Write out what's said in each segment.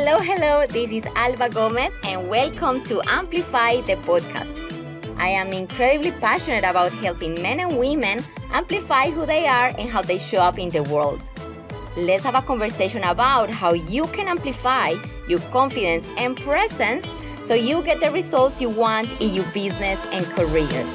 Hello, this is Alba Gomez and welcome to Amplify the podcast. I am incredibly passionate about helping men and women amplify who they are and how they show up in the world. Let's have a conversation about how you can amplify your confidence and presence so you get the results you want in your business and career.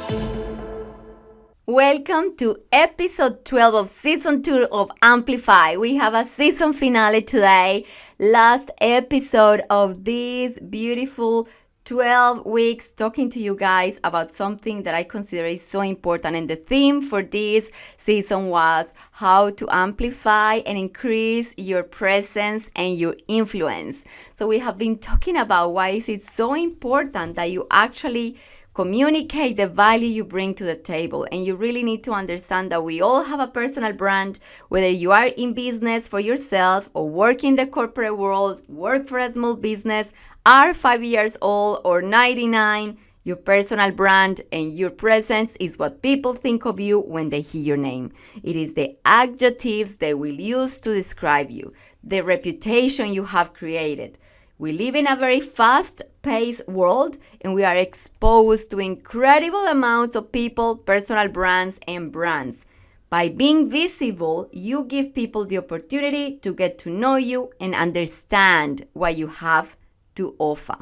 Welcome to episode 12 of season 2 of Amplify. We have a season finale today, last episode of this beautiful 12 weeks talking to you guys about something that I consider is so important. And the theme for this season was how to amplify and increase your presence and your influence. So we have been talking about why is it so important that you actually communicate the value you bring to the table. And you really need to understand that we all have a personal brand, whether you are in business for yourself or work in the corporate world, work for a small business, are 5 years old or 99, your personal brand and your presence is what people think of you when they hear your name. It is the adjectives they will use to describe you, the reputation you have created. We live in a very fast-paced world and we are exposed to incredible amounts of people, personal brands, and brands. By being visible, you give people the opportunity to get to know you and understand what you have to offer.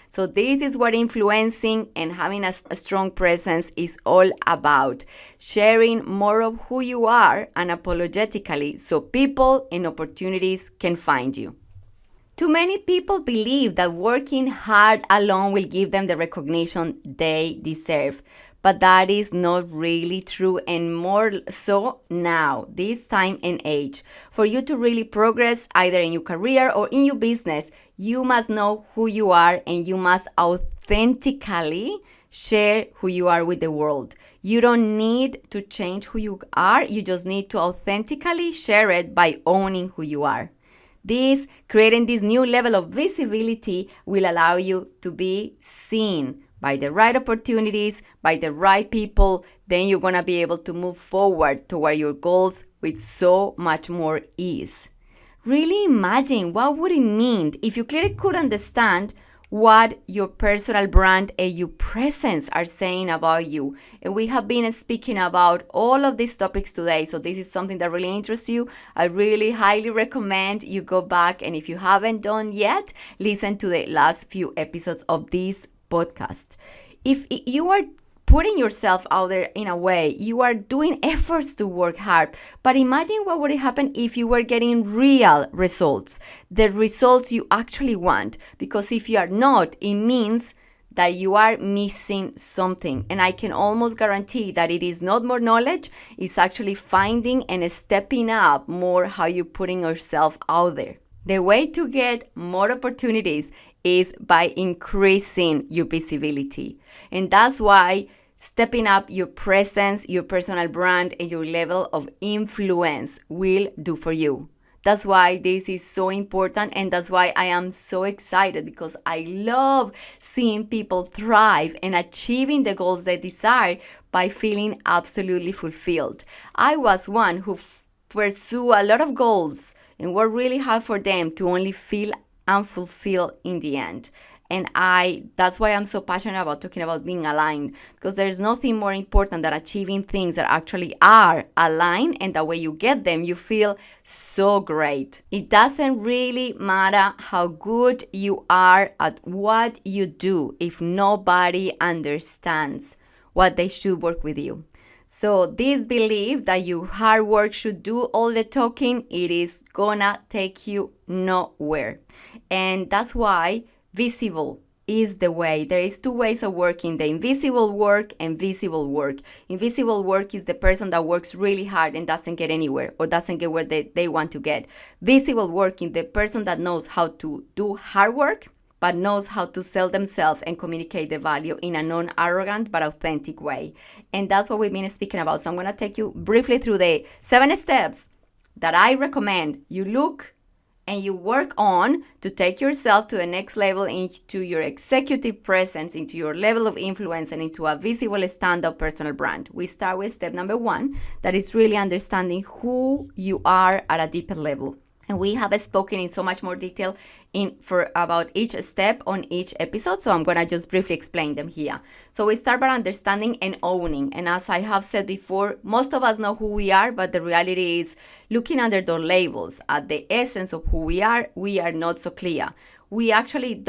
So this is what influencing and having a strong presence is all about. Sharing more of who you are unapologetically so people and opportunities can find you. Too many people believe that working hard alone will give them the recognition they deserve. But that is not really true, and more so now, this time and age. For you to really progress either in your career or in your business, you must know who you are and you must authentically share who you are with the world. You don't need to change who you are, you just need to authentically share it by owning who you are. Creating this new level of visibility will allow you to be seen by the right opportunities, by the right people. Then you're going to be able to move forward toward your goals with so much more ease. Really imagine what would it mean if you clearly could understand what your personal brand and your presence are saying about you. And we have been speaking about all of these topics today. So this is something that really interests you. I really highly recommend you go back. And if you haven't done yet, listen to the last few episodes of this podcast. If you are putting yourself out there in a way, you are doing efforts to work hard. But imagine what would happen if you were getting real results, the results you actually want. Because if you are not, it means that you are missing something. And I can almost guarantee that it is not more knowledge, it's actually finding and stepping up more how you're putting yourself out there. The way to get more opportunities is by increasing your visibility. And that's why stepping up your presence, your personal brand, and your level of influence will do for you. That's why this is so important, and that's why I am so excited, because I love seeing people thrive and achieving the goals they desire by feeling absolutely fulfilled. I was one who pursued a lot of goals and worked really hard for them to only feel unfulfilled in the end. And that's why I'm so passionate about talking about being aligned, because there's nothing more important than achieving things that actually are aligned, and the way you get them, you feel so great. It doesn't really matter how good you are at what you do if nobody understands what they should work with you. So this belief that your hard work should do all the talking, it is gonna take you nowhere. And that's why visible is the way. There is two ways of working: the invisible work and visible work. Invisible work is the person that works really hard and doesn't get anywhere or doesn't get where they want to get. Visible work is the person that knows how to do hard work but knows how to sell themselves and communicate the value in a non-arrogant but authentic way. And that's what we've been speaking about. So I'm going to take you briefly through the 7 steps that I recommend you look and you work on to take yourself to the next level, into your executive presence, into your level of influence, and into a visible standout personal brand. We start with step number 1, that is really understanding who you are at a deeper level. And we have spoken in so much more detail for about each step on each episode, so I'm going to just briefly explain them here. So we start by understanding and owning. And as I have said before, most of us know who we are, but the reality is, looking under those labels at the essence of who we are not so clear. We actually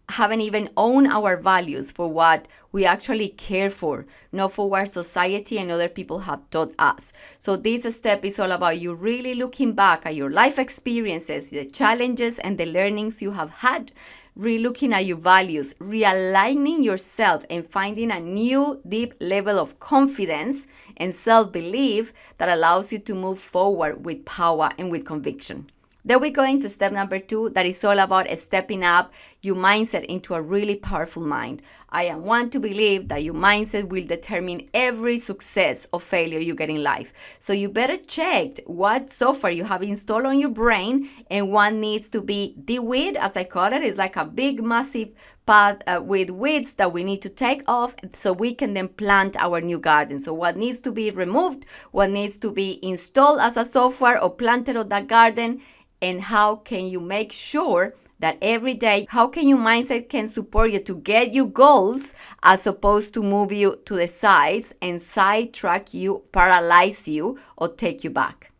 haven't even owned our values for what we actually care for, not for what society and other people have taught us. So this step is all about you really looking back at your life experiences, the challenges and the learnings you have had, re-looking at your values, realigning yourself, and finding a new deep level of confidence and self-belief that allows you to move forward with power and with conviction. Then we go into step number 2, that is all about stepping up your mindset into a really powerful mind. I want to believe that your mindset will determine every success or failure you get in life. So you better check what software you have installed on your brain and what needs to be de-weed, as I call it. It's like a big, massive path with weeds that we need to take off so we can then plant our new garden. So what needs to be removed, what needs to be installed as a software or planted on that garden, and how can you make sure that every day, how can your mindset can support you to get your goals as opposed to move you to the sides and sidetrack you, paralyze you, or take you back.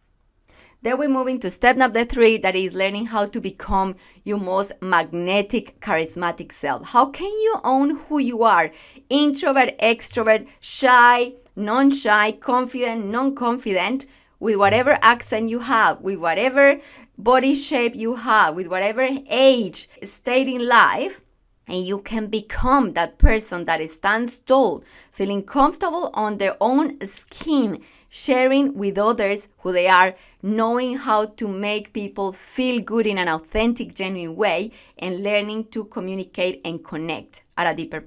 Then we move into step number 3, that is learning how to become your most magnetic, charismatic self. How can you own who you are? Introvert, extrovert, shy, non-shy, confident, non-confident, with whatever accent you have, with whatever body shape you have, with whatever age, state in life, and you can become that person that stands tall, feeling comfortable on their own skin, sharing with others who they are, knowing how to make people feel good in an authentic, genuine way, and learning to communicate and connect at a deeper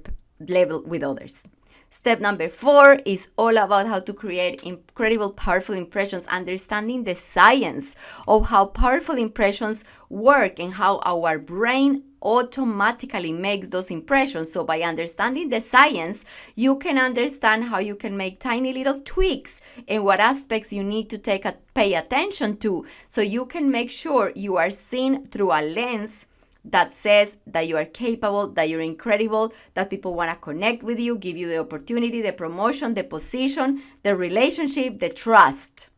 level with others. Step number 4 is all about how to create incredible, powerful impressions, understanding the science of how powerful impressions work and how our brain automatically makes those impressions. So by understanding the science, you can understand how you can make tiny little tweaks and what aspects you need to pay attention to, so you can make sure you are seen through a lens that says that you are capable, that you're incredible, that people want to connect with you, give you the opportunity, the promotion, the position, the relationship, the trust.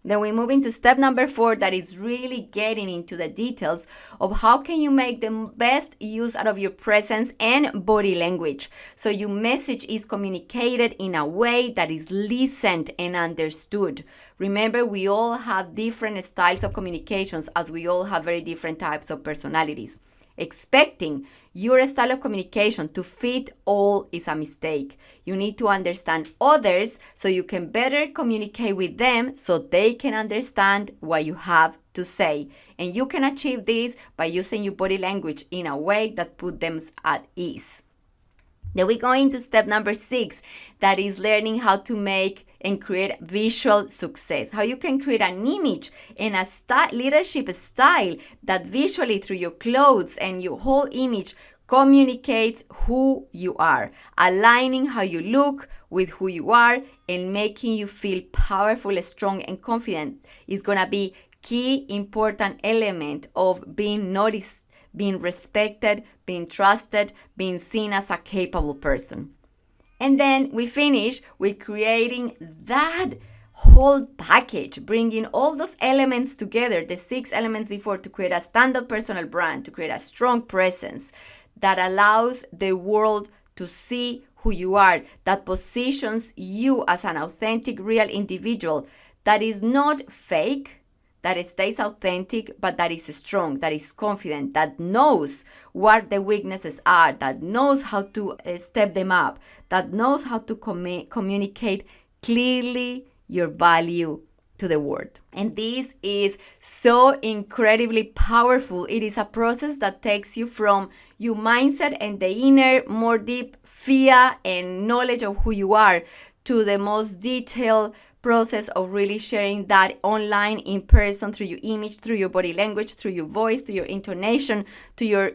Then we move into step number 4, that is really getting into the details of how can you make the best use out of your presence and body language. So your message is communicated in a way that is listened and understood. Remember, we all have different styles of communications, as we all have very different types of personalities. Expecting your style of communication to fit all is a mistake. You need to understand others so you can better communicate with them so they can understand what you have to say. And you can achieve this by using your body language in a way that puts them at ease. Then we go into step number 6, that is learning how to make and create visual success. How you can create an image and a leadership style that visually through your clothes and your whole image communicates who you are, aligning how you look with who you are and making you feel powerful, strong, and confident is going to be key important element of being noticed, being respected, being trusted, being seen as a capable person. And then we finish with creating that whole package, bringing all those elements together, the 6 elements before, to create a standard personal brand, to create a strong presence that allows the world to see who you are, that positions you as an authentic, real individual that is not fake, that it stays authentic, but that is strong, that is confident, that knows what the weaknesses are, that knows how to step them up, that knows how to communicate clearly your value to the world. And this is so incredibly powerful. It is a process that takes you from your mindset and the inner, more deep fear and knowledge of who you are to the most detailed process of really sharing that online, in person, through your image, through your body language, through your voice, to your intonation, to your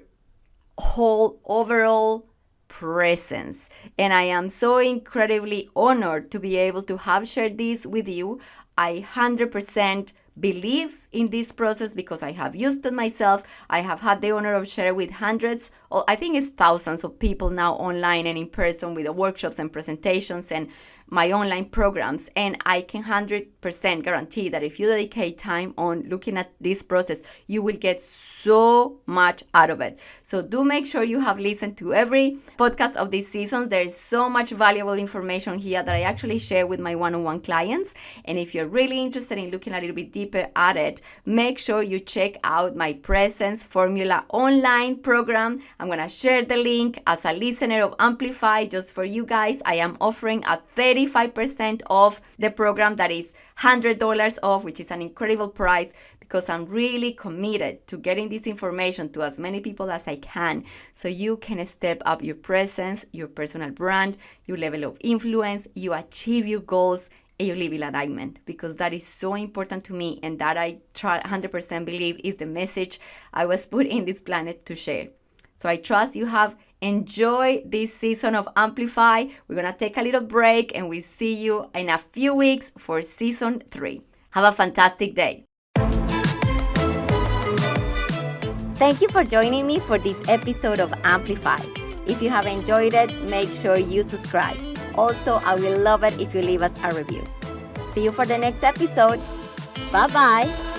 whole overall presence. And I am so incredibly honored to be able to have shared this with you. I 100% believe in this process because I have used it myself. I have had the honor of sharing with hundreds, or I think it's thousands of people now online and in person with the workshops and presentations and my online programs. And I can 100% guarantee that if you dedicate time on looking at this process, you will get so much out of it. So do make sure you have listened to every podcast of this season. There's so much valuable information here that I actually share with my one-on-one clients. And if you're really interested in looking a little bit deeper at it, make sure you check out my Presence Formula online program. I'm going to share the link as a listener of Amplify just for you guys. I am offering a 35% off the program that is $100 off, which is an incredible price because I'm really committed to getting this information to as many people as I can so you can step up your presence, your personal brand, your level of influence, you achieve your goals, and you live in alignment, because that is so important to me and that I 100% believe is the message I was put in this planet to share. So I trust you have enjoyed this season of Amplify. We're going to take a little break and we see you in a few weeks for season 3. Have a fantastic day. Thank you for joining me for this episode of Amplify. If you have enjoyed it, make sure you subscribe. Also, I will love it if you leave us a review. See you for the next episode. Bye-bye.